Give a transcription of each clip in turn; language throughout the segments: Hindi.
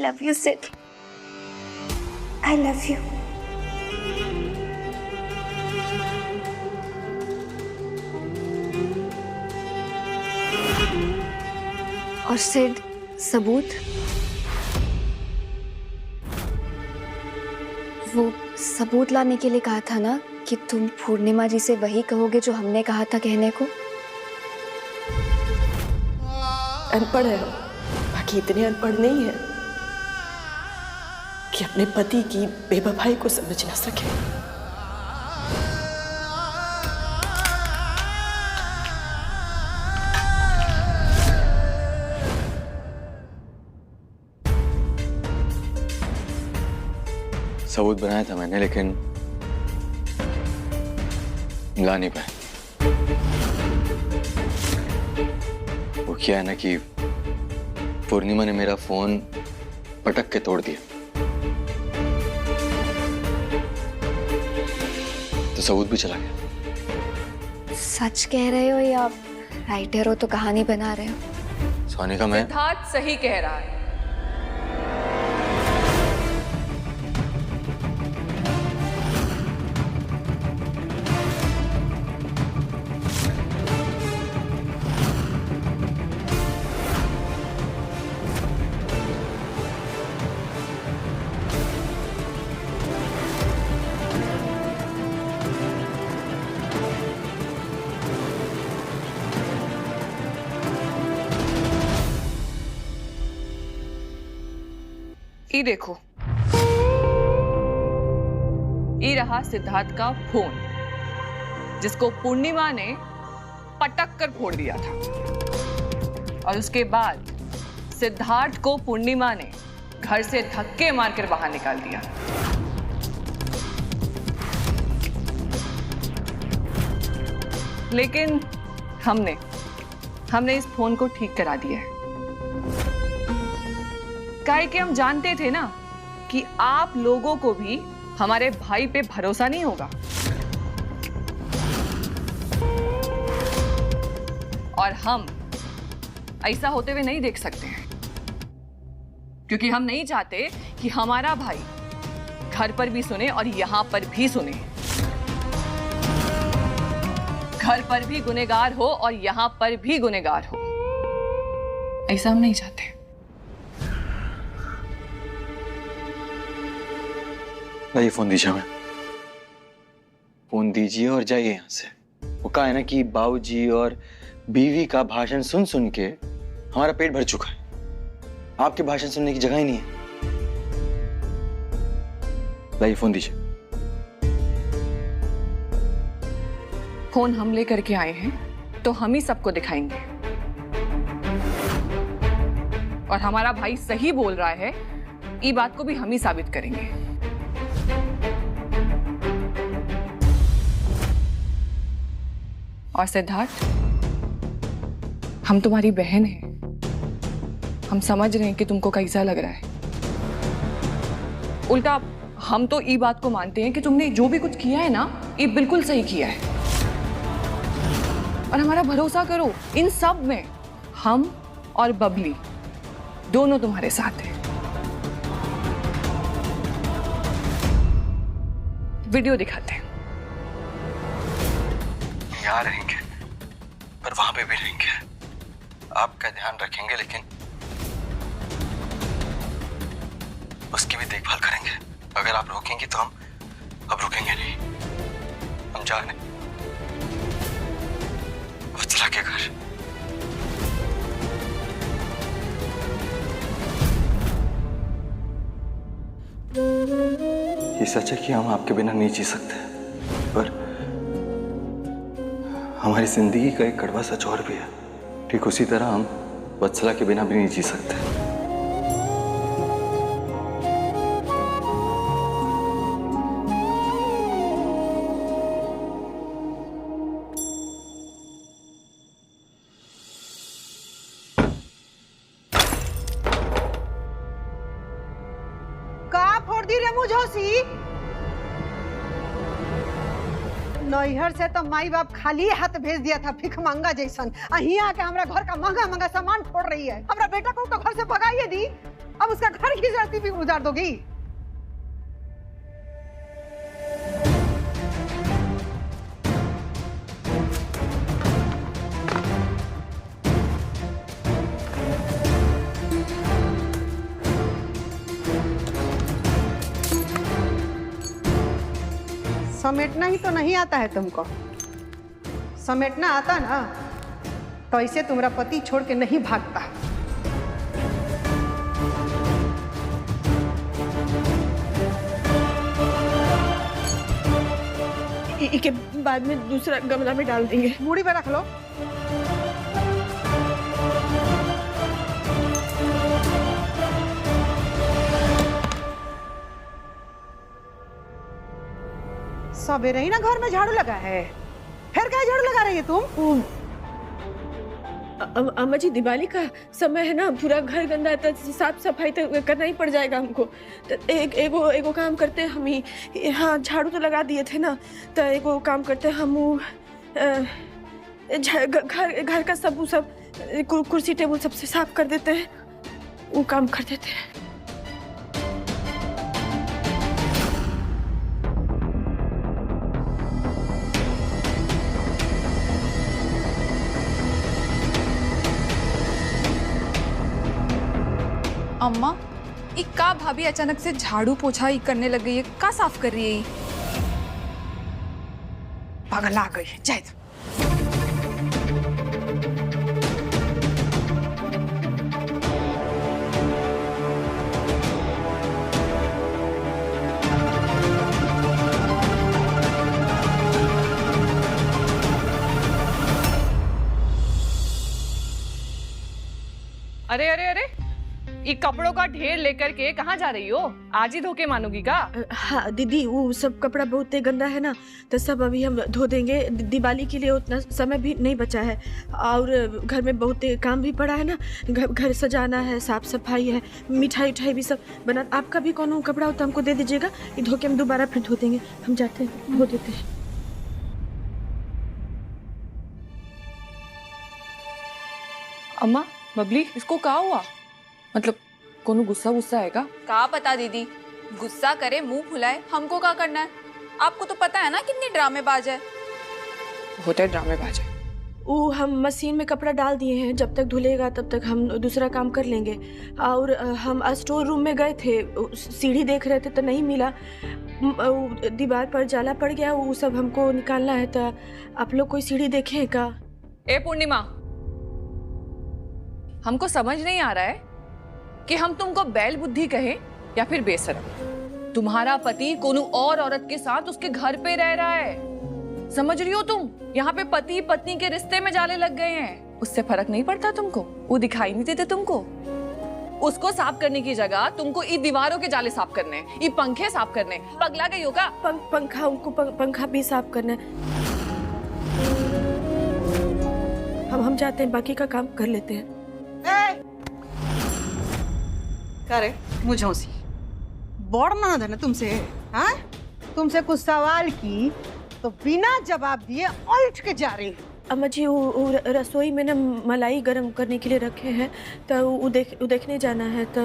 love you, Sid. I love you. और सिड, सबूत? वो सबूत लाने के लिए कहा था ना कि तुम पूर्णिमा जी से वही कहोगे जो हमने कहा था कहने को। अनपढ़ है हम, बाकी इतने अनपढ़ नहीं है कि अपने पति की बेवफाई को समझ ना सके। सबूत बनाया था मैंने, लेकिन ला नहीं पाए। वो क्या है ना कि पूर्णिमा ने मेरा फोन पटक के तोड़ दिया, तो सबूत भी चला गया। सच कह रहे हो या राइटर हो तो कहानी बना रहे हो? सोनिका, मैं सिद्धार्थ सही कह रहा है। ये देखो, ये रहा सिद्धार्थ का फोन जिसको पूर्णिमा ने पटक कर फोड़ दिया था, और उसके बाद सिद्धार्थ को पूर्णिमा ने घर से धक्के मारकर बाहर निकाल दिया। लेकिन हमने इस फोन को ठीक करा दिया है। काहे कि हम जानते थे ना कि आप लोगों को भी हमारे भाई पे भरोसा नहीं होगा, और हम ऐसा होते हुए नहीं देख सकते हैं, क्योंकि हम नहीं चाहते कि हमारा भाई घर पर भी सुने और यहां पर भी सुने। घर पर भी गुनहगार हो और यहां पर भी गुनहगार हो, ऐसा हम नहीं चाहते। ये फोन दीजिए, हमें फोन दीजिए और जाइए यहाँ से। वो कहा है ना कि बाबूजी और बीवी का भाषण सुन सुन के हमारा पेट भर चुका है। आपके भाषण सुनने की जगह ही नहीं है। लाइए फोन दीजिए। फोन हम लेकर के आए हैं तो हम ही सबको दिखाएंगे, और हमारा भाई सही बोल रहा है, ये बात को भी हम ही साबित करेंगे। और सिद्धार्थ, हम तुम्हारी बहन हैं, हम समझ रहे हैं कि तुमको कैसा लग रहा है। उल्टा हम तो ये बात को मानते हैं कि तुमने जो भी कुछ किया है ना, ये बिल्कुल सही किया है। और हमारा भरोसा करो, इन सब में हम और बबली दोनों तुम्हारे साथ हैं। वीडियो दिखाते हैं। यहाँ रहेंगे पर वहां पे भी रहेंगे, आपका ध्यान रखेंगे, लेकिन उसकी भी देखभाल करेंगे। अगर आप रोकेंगे तो हम अब रुकेंगे नहीं। हम जा रहे वत्सला के घर। ये सच है कि हम आपके बिना नहीं जी सकते, पर हमारी जिंदगी का एक कड़वा सच और भी है। ठीक उसी तरह हम वत्सला के बिना भी नहीं जी सकते। का फोड़ दी रे मुझोसी? नैहर से तो माई बाप खाली हाथ भेज दिया था, भिख मंगा जैसन। यहाँ आके हमरा घर का महंगा महंगा सामान फोड़ रही है। हमरा बेटा को तो घर से भगाइए दी। अब उसका घर की इजाजत भी उजाड़ दोगी? समेटना ही तो नहीं आता है तुमको। समेटना आता ना तो ऐसे तुम्हारा पति छोड़ के नहीं भागता। के बाद में दूसरा गमला में डाल देंगे। मूड़ी पे रख लो। सवेरे ही ना घर में झाड़ू लगा है, फिर क्या झाड़ू लगा रही है तुम? अम्मा जी, दिवाली का समय है ना, पूरा घर गंदा है तो साफ सफाई तो करना ही पड़ जाएगा हमको। तो एगो काम करते हैं हम ही। हाँ, झाड़ू तो लगा दिए थे ना, तो एगो काम करते हैं हम घर का सब कुर्सी टेबल सबसे साफ कर देते हैं, वो काम कर देते हैं। अम्मा, ये का भाभी अचानक से झाड़ू पोछा ही करने लग गई है? का साफ कर रही है ये? पागल आ गई है, जाए तो। अरे अरे अरे, ये कपड़ों का ढेर लेकर के कहाँ जा रही हो? आज ही धोके मानोगी का? हाँ दीदी, वो सब कपड़ा बहुत गंदा है ना, तो सब अभी हम धो देंगे। दिवाली के लिए उतना समय भी नहीं बचा है, और घर में बहुत काम भी पड़ा है ना, घर सजाना है, साफ सफाई है, मिठाई उठाई भी सब बना। आपका भी कौन कपड़ा हो तो हमको दे दीजिएगा, ये धो के हम दोबारा फिर धो देंगे। हम जाते हैं, धो देते हैं। अम्मा, बबली, इसको क्या हुआ? मतलब कोनो गुस्सा है का? का पता दीदी, गुस्सा करे मुंह फुलाए, हमको क्या करना है? आपको तो पता है ना कितनी ड्रामेबाज है। होता है ड्रामेबाज है। वो हम मशीन में कपड़ा डाल दिए हैं, जब तक धुलेगा तब तक हम दूसरा काम कर लेंगे। और हम स्टोर रूम में गए थे, सीढ़ी देख रहे थे तो नहीं मिला, दीवार पर जाला पड़ गया, वो सब हमको निकालना है। तो आप लोग कोई सीढ़ी देखे का? ए पूर्णिमा, हमको समझ नहीं आ रहा है कि हम तुमको बैल बुद्धि कहें या फिर बेशरम। तुम्हारा पति कोनो और औरत के साथ उसके घर पे रह रहा है, समझ रही हो तुम? यहाँ पे पति पत्नी के रिश्ते में जाले लग गए हैं। उससे फर्क नहीं पड़ता तुमको? वो दिखाई नहीं देते तुमको? उसको साफ करने की जगह तुमको ई दीवारों के जाले साफ करने, ई पंखे साफ करने। पगला गई होगा? पंखा, उनको पंखा भी साफ करना है। हम जाते हैं, बाकी का काम कर लेते हैं। करे मुझौसी बड़ ननद है ना तुमसे? हाँ, तुमसे कुछ सवाल की तो बिना जवाब दिए उल्ट के जा रही। अम्मा जी, वो रसोई में ना मलाई गरम करने के लिए रखे हैं, तो वो देखने जाना है, तो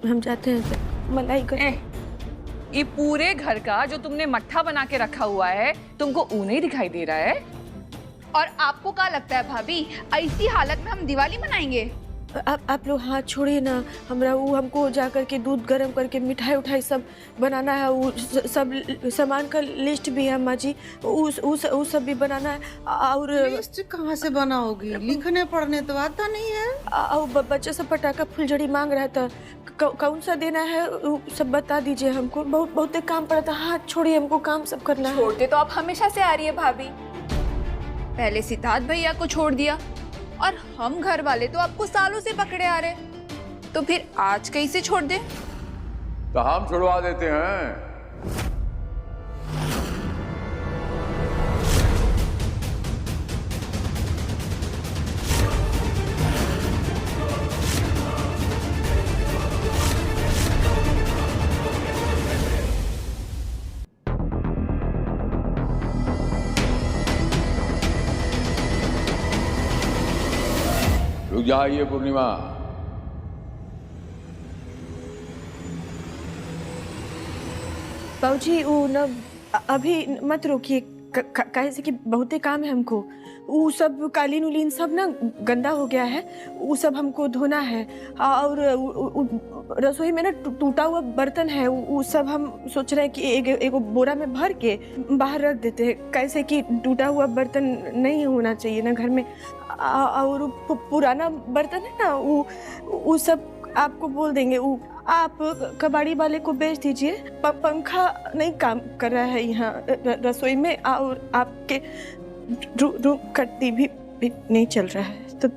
हम जाते हैं। मलाई गरम। ये पूरे घर का जो तुमने मट्ठा बना के रखा हुआ है, तुमको ऊ नहीं दिखाई दे रहा है? और आपको क्या लगता है भाभी, ऐसी हालत में हम दिवाली मनाएंगे? आप लोग हाथ छोड़िए ना। हमको जा करके दूध गरम करके मिठाई उठाई सब बनाना है, वो सब सामान का लिस्ट भी है अम्मा जी, वो सब भी बनाना है। और लिस्ट कहाँ से बनाओगी? लिखने पढ़ने तो आता नहीं है। और बच्चा सब पटाखा फुलझड़ी मांग रहा था, कौन सा देना है वो सब बता दीजिए हमको। बहुत काम पड़ा था। हाथ छोड़िए, हमको काम सब करना है। छोड़ते तो आप हमेशा से आ रही है भाभी। पहले सिद्धार्थ भैया को छोड़ दिया, और हम घर वाले तो आपको सालों से पकड़े आ रहे, तो फिर आज कैसे छोड़ दे? तो हम छुड़वा देते हैं। रुक जाइए पूर्णिमा, बाबूजी वो न अभी मत रोकिए, काहे से कि बहुते काम है हमको। वो सब कालीन उलीन सब ना गंदा हो गया है, वो सब हमको धोना है। और रसोई में ना टूटा हुआ बर्तन है, वो सब हम सोच रहे हैं कि एगो बोरा में भर के बाहर रख देते हैं, कैसे कि टूटा हुआ बर्तन नहीं होना चाहिए ना घर में। और पुराना बर्तन है ना, वो सब आपको बोल देंगे। वो आप कबाड़ी वाले को बेच दीजिए। पंखा नहीं काम कर रहा है यहाँ रसोई में, और आपके रूम का टीवी भी नहीं चल रहा है। तो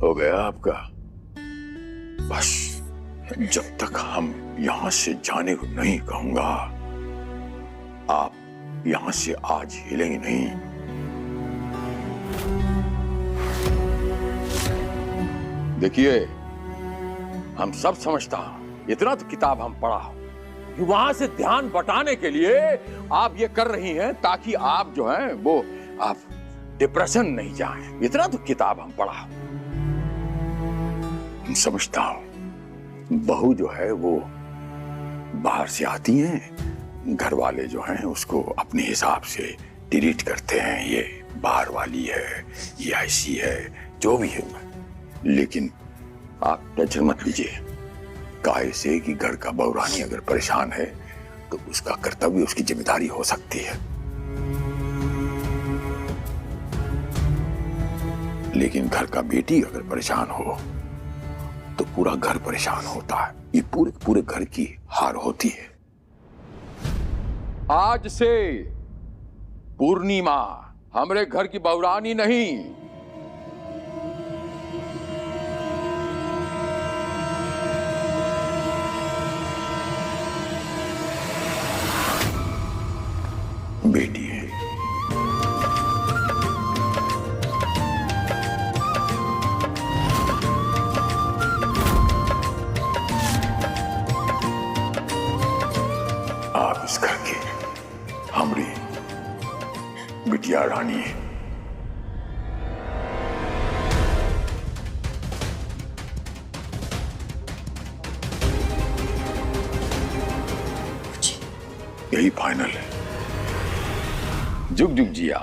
हो गया आपका? बस जब तक हम यहाँ से जाने को नहीं कहूंगा, आप यहां से आज हिलेंगे नहीं। देखिए, हम सब समझता हूं, इतना तो किताब हम पढ़ा कि वहां से ध्यान बटाने के लिए आप ये कर रही हैं ताकि आप जो हैं वो आप डिप्रेशन नहीं जाएं। इतना तो किताब हम पढ़ा। हम समझता हूं बहू जो है वो बाहर से आती हैं, घर वाले जो हैं उसको अपने हिसाब से डिलीट करते हैं, ये बाहर वाली है, ये ऐसी है, जो भी है। लेकिन आप टेंशन मत लीजिए, काहे से कि घर का बहुरानी अगर परेशान है तो उसका कर्तव्य, उसकी जिम्मेदारी हो सकती है। लेकिन घर का बेटी अगर परेशान हो तो पूरा घर परेशान होता है। ये पूरे घर की हार होती है। आज से पूर्णिमा हमरे घर की बहुरानी नहीं, बेटी है। आप इस घर के हमरी बिटिया रानी है। यही फाइनल है। जुग जुग जिया।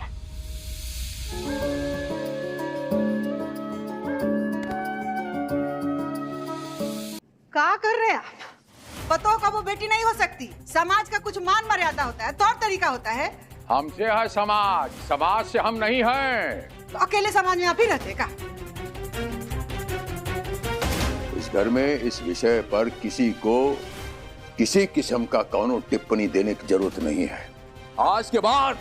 क्या कर रहे हैं आप? पतों का वो बेटी नहीं हो सकती। समाज का कुछ मान मर्यादा होता है, तौर तरीका होता है। हमसे है समाज, समाज से हम नहीं हैं। तो अकेले समाज में आप ही रहते का? इस घर में इस विषय पर किसी को किसी किस्म का कौनो टिप्पणी देने की जरूरत नहीं है। आज के बाद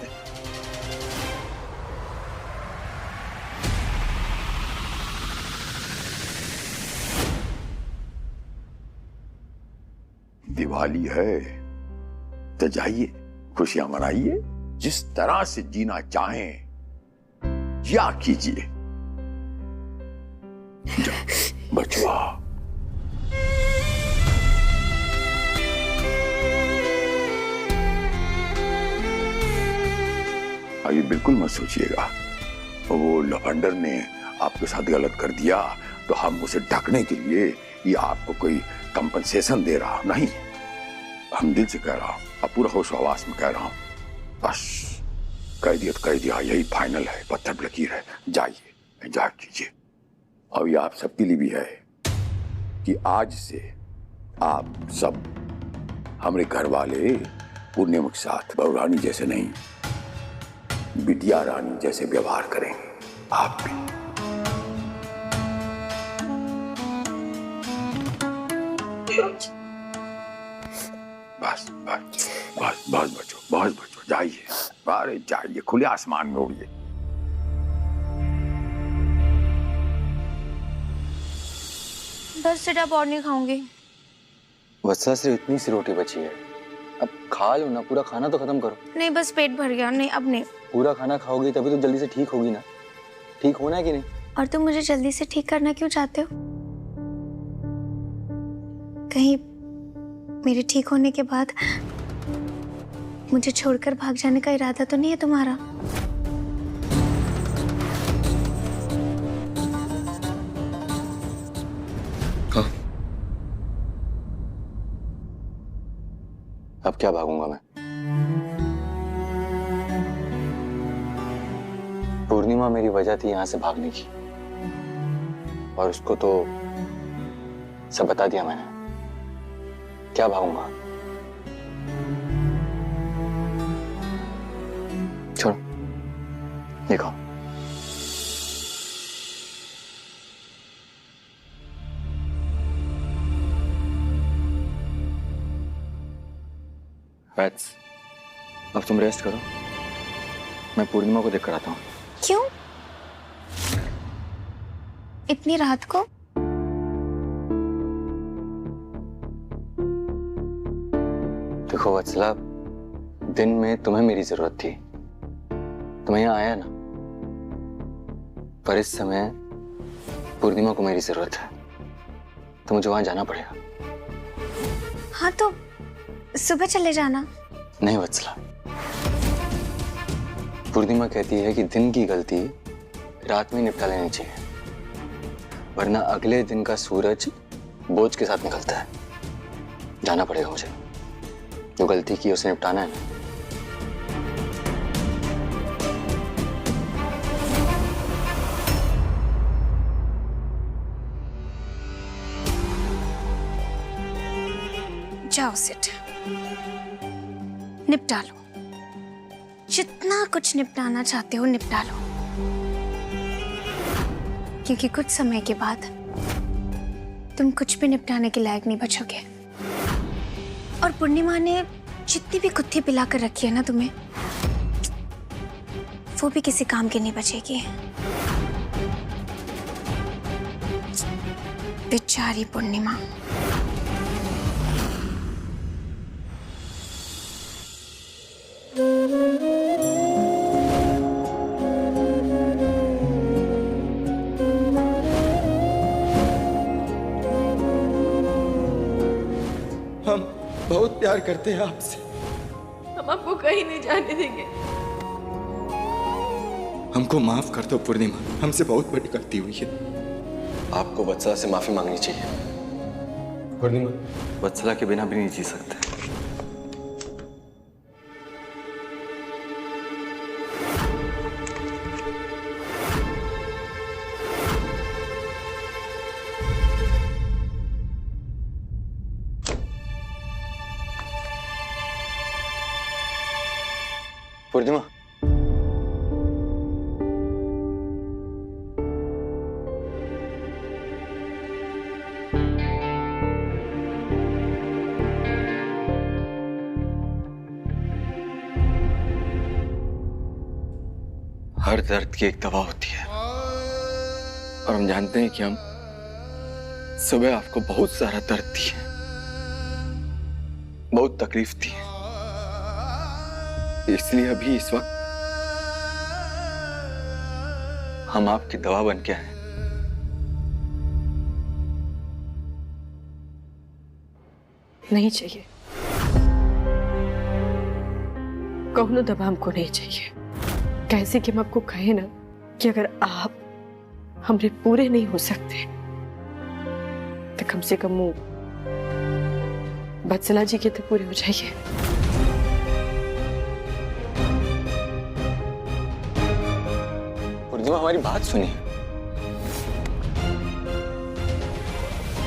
दिवाली है तो जाइए, खुशियां मनाइए, जिस तरह से जीना चाहें या कीजिए। जाओ बचवा। ये बिल्कुल मत सोचिएगा वो लफंडर ने आपके साथ गलत कर दिया तो हम उसे ढकने के लिए ये आपको कोई कंपनसेशन दे रहा नहीं। हम दिल से कह रहा हूं, अब पूरा होश हवास में कह रहा हूं, बस कह दिया तो कह दिया, यही फाइनल है, पत्थर लकीर है। जाइए, एंजॉय कीजिए। और ये आप सबके लिए भी है कि आज से आप सब हमारे घर वाले पूर्णिमा के साथ बहुरानी जैसे नहीं, बिटिया रानी जैसे व्यवहार करेंगे। आप भी बस बस बस बस बचो, जाइए, अरे जाइए, खुले आसमान में उड़िए। बस सिर्फ अब और नहीं खाऊंगी। वत्सा से इतनी सी रोटी बची है, अब खा लो ना, पूरा खाना तो खत्म करो। नहीं, बस पेट भर गया। नहीं, अब नहीं। पूरा खाना खाओगी तभी तो जल्दी से ठीक होगी ना। ठीक होना है कि नहीं? और तुम मुझे जल्दी से ठीक करना क्यों चाहते हो? कहीं मेरे ठीक होने के बाद मुझे छोड़कर भाग जाने का इरादा तो नहीं है तुम्हारा? अब क्या भागूंगा मैं? पूर्णिमा मेरी वजह थी यहां से भागने की, और उसको तो सब बता दिया मैंने। क्या भागूंगा? छोड़ो, देखो वैट्स, अब तुम रेस्ट करो, मैं पूर्णिमा को देख कर आता हूँ। क्यों? इतनी रात को? देखो वत्सला, दिन में तुम्हें मेरी जरूरत थी, तुम्हें यहाँ आया ना, पर इस समय पूर्णिमा को मेरी जरूरत है, तो मुझे वहां जाना पड़ेगा। हाँ तो सुबह चले जाना। नहीं वत्सला, पूर्णिमा कहती है कि दिन की गलती रात में निपटा लेनी चाहिए, वरना अगले दिन का सूरज बोझ के साथ निकलता है। जाना पड़ेगा मुझे, जो गलती की उसे निपटाना है ना। जाओ सिट, निपटा लो, जितना कुछ निपटाना चाहते हो निपटा लो, क्योंकि कुछ समय के बाद तुम कुछ भी निपटाने के लायक नहीं बचोगे। और पूर्णिमा ने जितनी भी कुत्ती पिला कर रखी है ना तुम्हें, वो भी किसी काम की नहीं बचेगी। बेचारी पूर्णिमा। हम बहुत प्यार करते हैं आपसे। हम आपको कहीं नहीं जाने देंगे। हमको माफ कर दो पूर्णिमा, हमसे बहुत बड़ी गलती हुई है। आपको वत्सला से माफी मांगनी चाहिए। पूर्णिमा, वत्सला के बिना भी नहीं जी सकते। पूर्णिमा, हर दर्द की एक दवा होती है, और हम जानते हैं कि हम सुबह आपको बहुत सारा दर्द दिए, बहुत तकलीफ दी, इसलिए अभी इस वक्त हम आपकी दवा बन के आए। नहीं चाहिए, कौनो दवा हमको नहीं चाहिए। कैसे कि हम आपको कहे ना कि अगर आप हमरे पूरे नहीं हो सकते तो कम से कम वो वत्सला जी के तो पूरे हो जाइए। पूर्णिमा, हमारी बात सुनिए।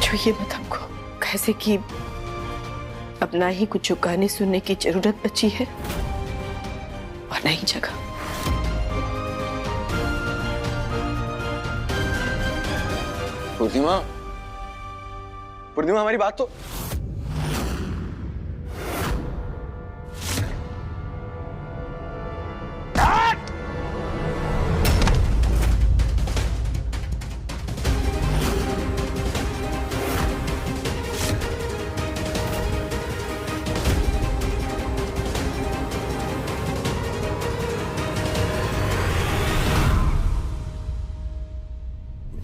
छुइए मत हमको, कैसे कि अब ना ही कुछ गाने सुनने की जरूरत बची है और ना ही जगह। पूर्णिमा, पूर्णिमा, हमारी बात तो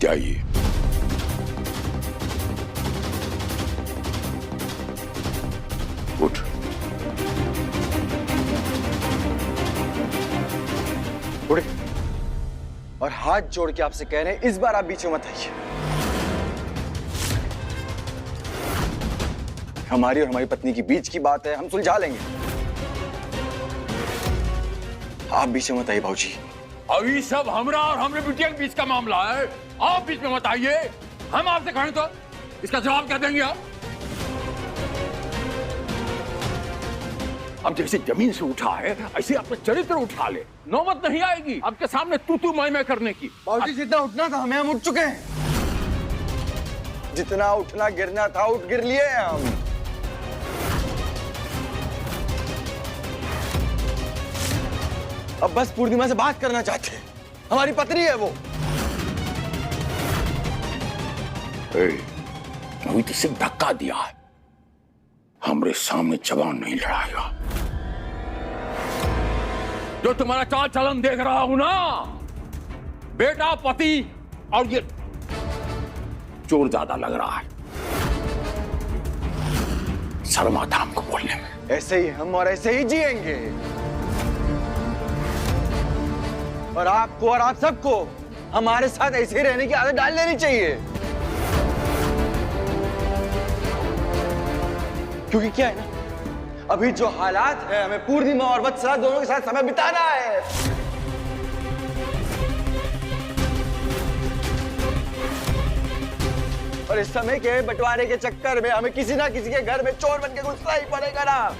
जाइए। उठ। उड़े, और हाथ जोड़ के आपसे कह रहे हैं, इस बार आप बीच में मत आइए। हमारी और हमारी पत्नी की बीच की बात है, हम सुलझा लेंगे। आप बीच में मत आइए भाऊजी। अभी सब हमरा और हमरे बिटिया के बीच का मामला है, आप बीच में मत आइए। हम आपसे कहें तो इसका जवाब क्या देंगे आप? अब जैसे जमीन से उठा है ऐसे अपना चरित्र उठा ले, नौबत नहीं आएगी आपके सामने तू मैं करने की। भाऊजी जितना उठना था हमें, हम उठ चुके हैं। जितना उठना गिरना था उठ गिर लिए हैं हम। अब बस पूर्णिमा से बात करना चाहते हैं, हमारी पत्नी है वो। अभी तो सिर्फ धक्का दिया है, हमरे सामने जवान नहीं लड़ाएगा। जो तुम्हारा चाल चलन देख रहा हूं ना, बेटा पति और ये चोर ज्यादा लग रहा है। शर्म आता हमको बोलने में। ऐसे ही हम और ऐसे ही जिएंगे। और आपको और आप सबको हमारे साथ ऐसे ही रहने की आदत डाल लेनी चाहिए। क्योंकि क्या है ना, अभी जो हालात है, हमें पूर्णिमा और वत्सला दोनों के साथ समय बिताना है। और इस समय के बंटवारे के चक्कर में हमें किसी ना किसी के घर में चोर बन के घुसना ही पड़ेगा ना।